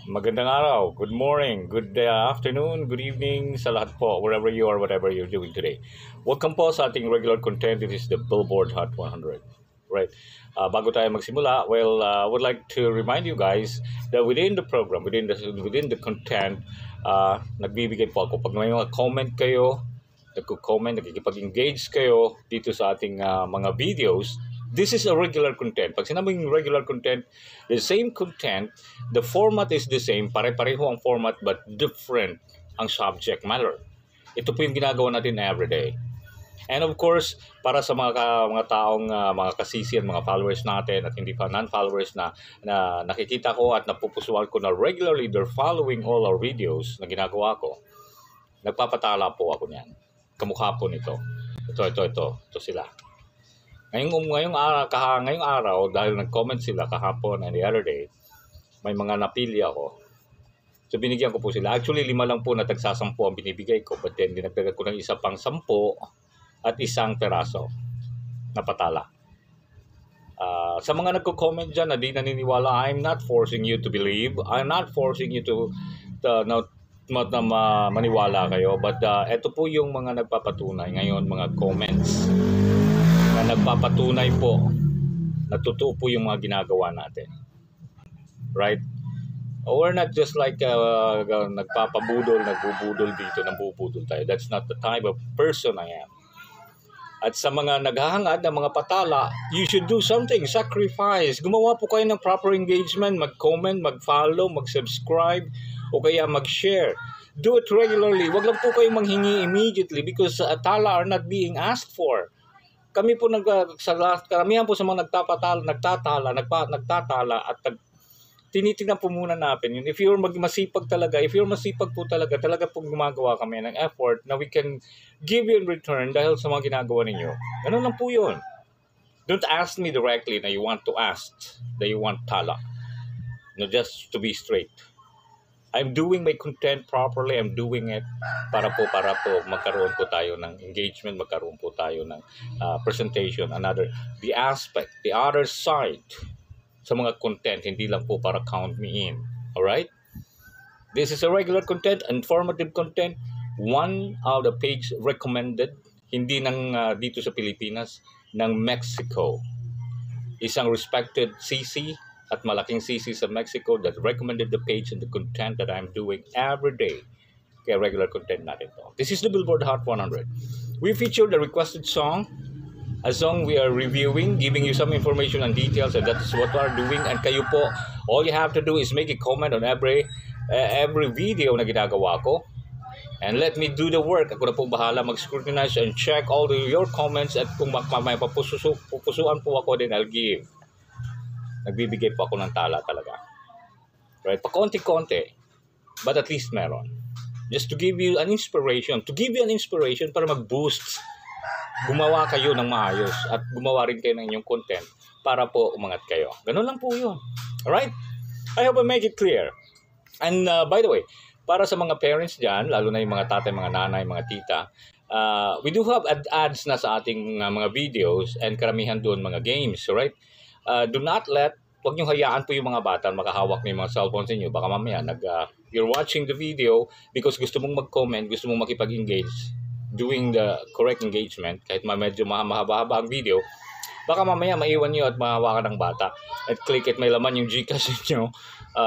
Magandang araw, good morning, good afternoon, good evening sa lahat po, wherever you are, whatever you're doing today. Welcome po sa ating regular content. This is the Billboard Hot 100. Right. Bago tayo magsimula, I would like to remind you guys that within the program, within the content, nagbibigay po ako. Pag may mga comment kayo, nagko-comment, nakikipag-engage kayo dito sa ating mga videos, this is a regular content. Pag sinabing regular content, the same content, the format is the same, pare-pareho ang format but different ang subject matter. Ito po yung ginagawa natin everyday. And of course, para sa mga taong mga kasisiyan, mga followers natin at hindi pa non-followers na nakikita ko at napupusuan ko na regularly they're following all our videos na ginagawa ko, nagpapatala po ako niyan. Kamukha po nito. Ito sila. Ngayong araw, dahil nag-comment sila kahapon and the other day, may mga napili ako. So binigyan ko po sila. Actually, 5 lang po na tagsasampu ang binibigay ko. But then, dinagdagan ko ng isa pang 10 at isang peraso na patala. Sa mga nagko-comment dyan na di naniniwala, I'm not forcing you to believe. I'm not forcing you to maniwala kayo. But ito po yung mga nagpapatunay ngayon, mga comments na nagpapatunay po na totoo po yung mga ginagawa natin. Right? We're not just like nagbubudol dito, nambubudol tayo. That's not the type of person I am. At sa mga naghahangad ng mga patala, you should do something, sacrifice. Gumawa po kayo ng proper engagement, mag-comment, mag-follow, mag-subscribe, o kaya mag-share. Do it regularly. Huwag lang po kayong manghingi immediately because tala are not being asked for. Kami po karamihan po sa mga nagtatala at tinitingnan po muna natin yun. If you're masipag po talaga po gumagawa kami ng effort na we can give you in return dahil sa mga ginagawa ninyo. Ganun lang po yun. Don't ask me directly na you want tala. No, just to be straight. I'm doing my content properly. I'm doing it para po magkaroon po tayo ng engagement, magkaroon po tayo ng presentation, the other side sa mga content, hindi lang po para count me in. Alright? This is a regular content, informative content, one of the page recommended, hindi dito sa Pilipinas, ng Mexico. Isang respected CC at malaking CC sa Mexico that recommended the page and the content that I'm doing every day. Kaya regular content natin to. This is the Billboard Hot 100. We featured a requested song, a song we are reviewing, giving you some information and details, and that's what we are doing. And kayo po, all you have to do is make a comment on every video na ginagawa ko. And let me do the work. Ako na po bahala mag-scrutinize and check all your comments, at kung may pupusuan po ako, then I'll give. Nagbibigay po ako ng tala talaga. Right? Pa-konti-konti, but at least meron. Just to give you an inspiration, para mag-boost. Gumawa kayo ng maayos at gumawa rin kayo ng inyong content para po umangat kayo. Ganun lang po yun. Alright? I hope I make it clear. And by the way, para sa mga parents dyan, lalo na yung mga tatay, mga nanay, mga tita, we do have ads na sa ating mga videos, and karamihan doon mga games, right? Huwag nyo hayaan po yung mga bata makahawak ng mga cellphones ninyo. Baka mamaya you're watching the video because gusto mong mag-comment, gusto mong makipag-engage, doing the correct engagement, kahit medyo mahaba-haba ang video, baka mamaya maiwan nyo at mahawakan ng bata at click it, may laman yung Gcash ninyo,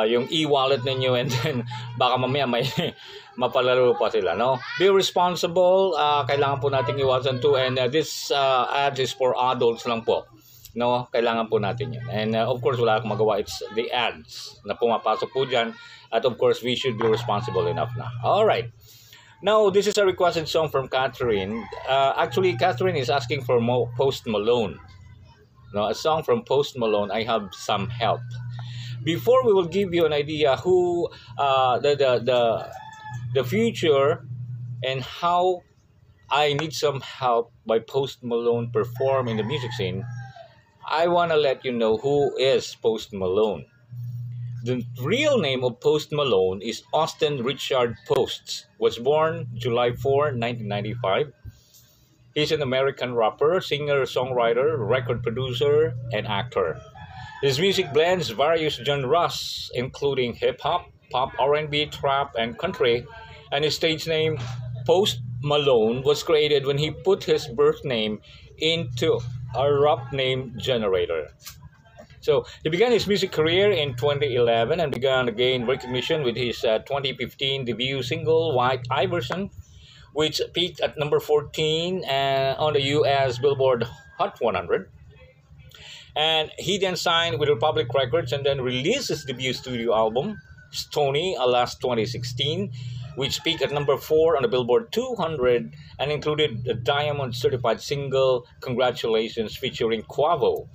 yung e-wallet ninyo, and then baka mamaya may mapalaro pa sila, no? Be responsible, kailangan po natin iwasan to, and this ad is for adults lang po. No, kailangan po natin yun. And of course, wala akong magawa. It's the ads na pumapasok po dyan. At of course, we should be responsible enough na. Alright. Now, this is a requested song from Catherine. Actually, Catherine is asking for Post Malone. No, a song from Post Malone. I have some help. Before we will give you an idea who the future and how I Need Some Help by Post Malone perform in the music scene, I want to let you know who is Post Malone. The real name of Post Malone is Austin Richard Post. Was born July 4, 1995. He's an American rapper, singer, songwriter, record producer, and actor. His music blends various genres, including hip-hop, pop, R&B, trap, and country, and his stage name, Post Malone, was created when he put his birth name into a rap name generator. So he began his music career in 2011 and began to gain recognition with his 2015 debut single, White Iverson, which peaked at number 14 on the US Billboard Hot 100. And he then signed with Republic Records and then released his debut studio album, Stony, last 2016, which peaked at number 4 on the Billboard 200 and included the Diamond certified single, Congratulations, featuring Quavo.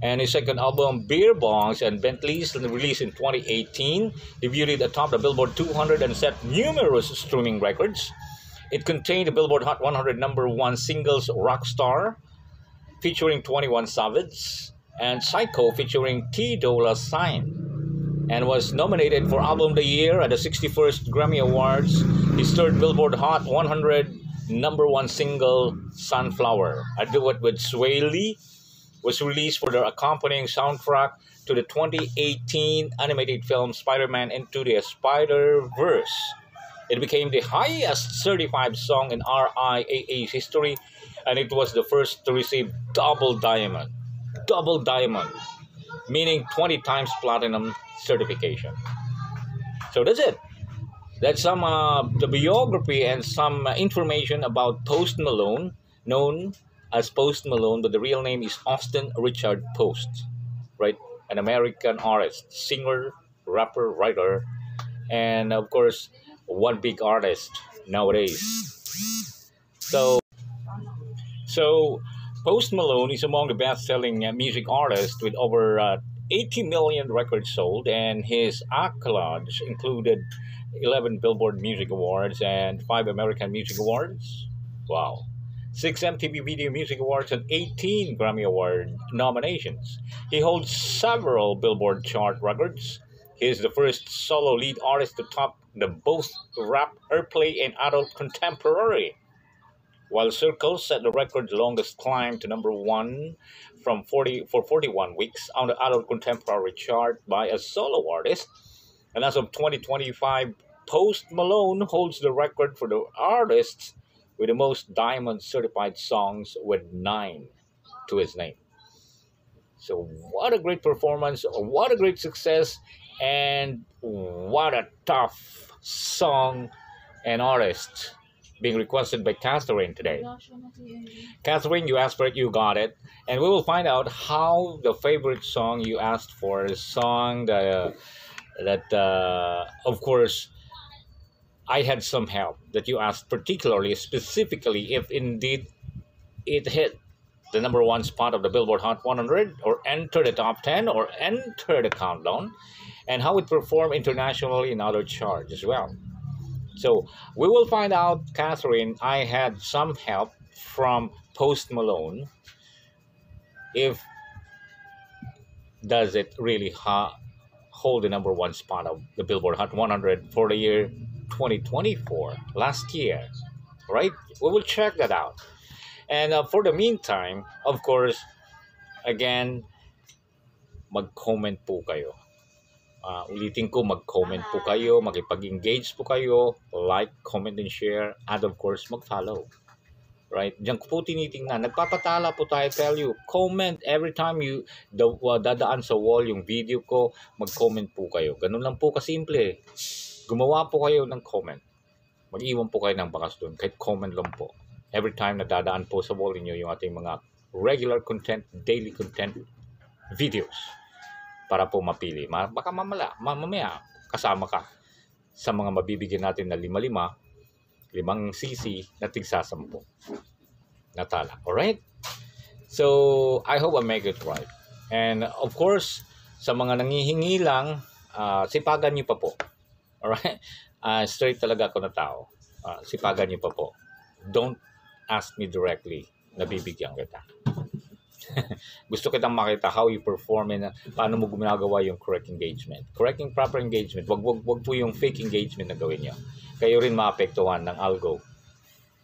And his second album, Beer Bongs and Bentleys, released in 2018, debuted atop the Billboard 200 and set numerous streaming records. It contained the Billboard Hot 100 number 1 singles Rockstar, featuring 21 Savage, and Psycho, featuring T. Dolla $ign, and was nominated for Album of the Year at the 61st Grammy Awards. His third Billboard Hot 100 number 1 single, Sunflower, a duet with Sway Lee, was released for the accompanying soundtrack to the 2018 animated film Spider-Man Into the Spider-Verse. It became the highest certified song in RIAA's history, and it was the first to receive double diamond, meaning 20 times platinum certification. So that's it. That's some the biography and some information about Post Malone, known as Post Malone, but the real name is Austin Richard Post, right? An American artist, singer, rapper, writer, and of course, one big artist nowadays. So Post Malone is among the best-selling music artists with over 80 million records sold, and his accolades included 11 Billboard Music Awards and 5 American Music Awards. Wow. 6 MTV Video Music Awards and 18 Grammy Award nominations. He holds several Billboard chart records. He is the first solo lead artist to top the both rap, airplay, and adult contemporary, while Circles set the record's longest climb to number 1 for 41 weeks on the adult contemporary chart by a solo artist. And as of 2025, Post Malone holds the record for the artist with the most diamond certified songs, with 9 to his name. So what a great performance, what a great success, and what a tough song and artist being requested by Catherine today. Catherine, you asked for it, you got it. And we will find out how the favorite song you asked for, the song that of course, I had some help that you asked particularly, specifically, if indeed it hit the number 1 spot of the Billboard Hot 100 or enter the top 10 or enter the countdown, and how it performed internationally in other charts as well. So we will find out, Catherine. I had some help from Post Malone. If does it really hold the number 1 spot of the Billboard Hot 100 for the year 2024, last year, right? We will check that out. And for the meantime, of course, again, mag-comment po kayo. Ulitin ko, mag-comment po kayo, makipag-engage po kayo, like, comment, and share, and of course, mag-follow. Right? Diyan ko po tinitingnan. Nagpapatala po tayo, tell you. Comment every time you dadaan sa wall yung video ko, mag-comment po kayo. Ganun lang po kasimple. Gumawa po kayo ng comment. Mag-iwan po kayo ng bakas doon. Kahit comment lang po. Every time na dadaan po sa wall niyo yung ating mga regular content, daily content videos. Para po mapili. Baka mamaya kasama ka sa mga mabibigyan natin na 5 cc na tig-10 na tala. Alright? So, I hope I make it right. And of course, sa mga nangihingi lang, sipagan niyo pa po. Alright? Straight talaga ako na tao. Sipagan niyo pa po. Don't ask me directly. Nabibigyan kita. Gusto kitang makita how you perform and paano mo ginagawa yung correct engagement. Correct and proper engagement. Wag po yung fake engagement na gawin niyo. Kayo rin maapektuhan ng algo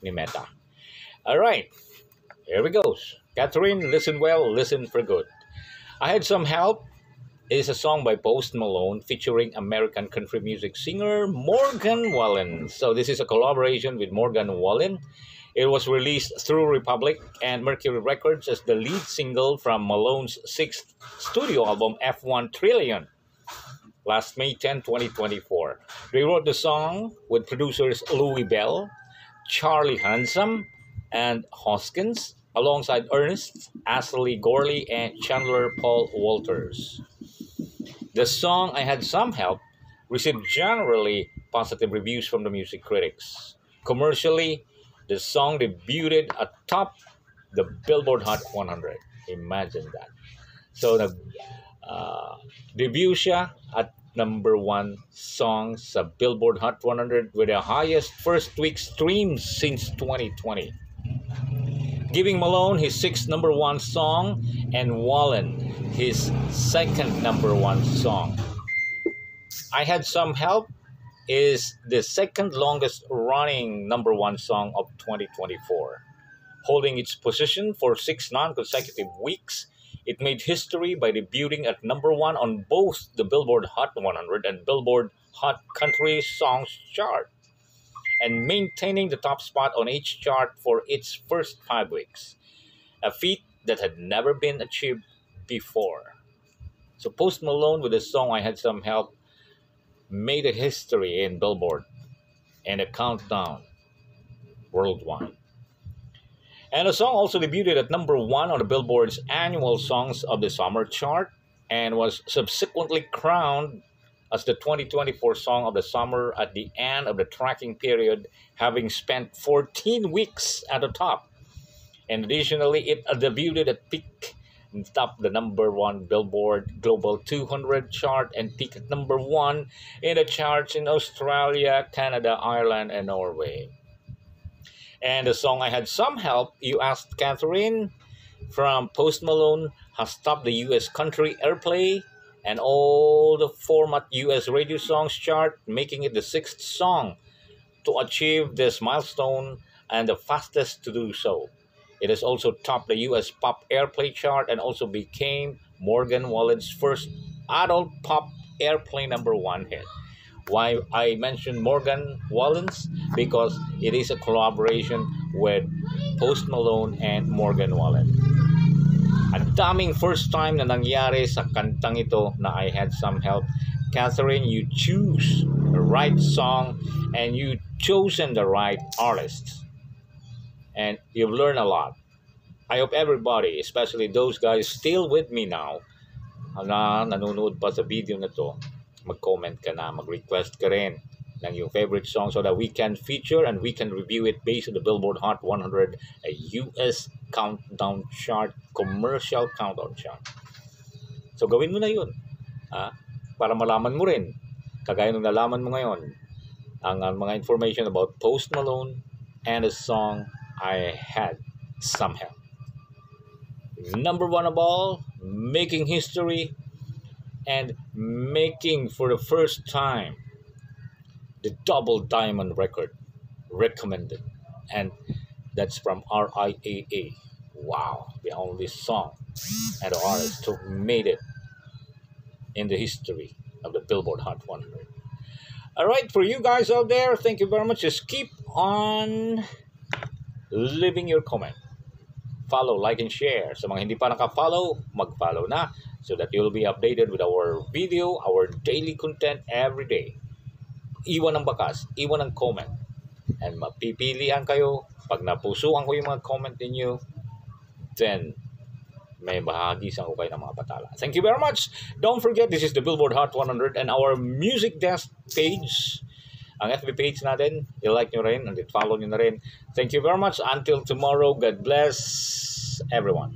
ni Meta. Alright. Here we go. Catherine, listen well, listen for good. I had some help It is a song by Post Malone featuring American country music singer Morgan Wallen. So this is a collaboration with Morgan Wallen. It was released through Republic and Mercury Records as the lead single from Malone's sixth studio album, F1 Trillion, last May 10, 2024. They wrote the song with producers Louis Bell, Charlie Handsome, and Hoskins, alongside Ernest, Ashley Gorley, and Chandler Paul Walters. The song, I Had Some Help, received generally positive reviews from the music critics. Commercially, the song debuted atop the Billboard Hot 100. Imagine that. So, debut siya at #1 song sa Billboard Hot 100 with the highest first week streams since 2020. Giving Malone his sixth #1 song and Wallen his second #1 song. I Had Some Help is the second longest running #1 song of 2024. Holding its position for 6 non-consecutive weeks, it made history by debuting at #1 on both the Billboard Hot 100 and Billboard Hot Country Songs chart, and maintaining the top spot on each chart for its first 5 weeks, a feat that had never been achieved before. So Post Malone with the song I Had Some Help made a history in Billboard and a countdown worldwide. And the song also debuted at #1 on the Billboard's annual Songs of the Summer chart and was subsequently crowned as the 2024 Song of the Summer at the end of the tracking period, having spent 14 weeks at the top. And additionally, it debuted at peak and topped the #1 Billboard Global 200 chart and peaked at #1 in the charts in Australia, Canada, Ireland, and Norway. And the song I Had Some Help, You Asked Catherine, from Post Malone, has topped the U.S. country airplay and all the format U.S. radio songs chart, making it the 6th song to achieve this milestone and the fastest to do so. It has also topped the U.S. pop airplay chart and also became Morgan Wallen's first adult pop airplay #1 hit. Why I mentioned Morgan Wallen's? Because it is a collaboration with Post Malone and Morgan Wallen. Ang daming first time na nangyari sa kantang ito na I Had Some Help. Catherine, you choose the right song and you chosen the right artist. And you've learned a lot. I hope everybody, especially those guys still with me now, na nanonood pa sa video na to, mag-comment ka na, mag-request ka rin ng yung favorite song so that we can feature and we can review it based on the Billboard Hot 100, a US countdown chart, commercial countdown chart. So gawin mo na yun, para malaman mo rin, kagaya nung nalaman mo ngayon, ang mga information about Post Malone and the song I Had Some Help. #1 of all, making history and making for the first time the double diamond record recommended, and that's from RIAA. Wow, the only song and the artist who made it in the history of the Billboard Hot 100. All right, for you guys out there, thank you very much. Just keep on leaving your comment. Follow, like, and share. Sa mga hindi pa naka-follow, mag-follow na so that you'll be updated with our video, our daily content every day. Iwan ng bakas, iwan ng comment. And mapipilian kayo. Pag napusuan ko yung mga comment ninyo, then may bahagisan ko kayo ng mga patala. Thank you very much. Don't forget, this is the Billboard Hot 100 and our Music Desk page. Ang FB page natin, i-like nyo rin and i-follow nyo na rin. Thank you very much. Until tomorrow, God bless everyone.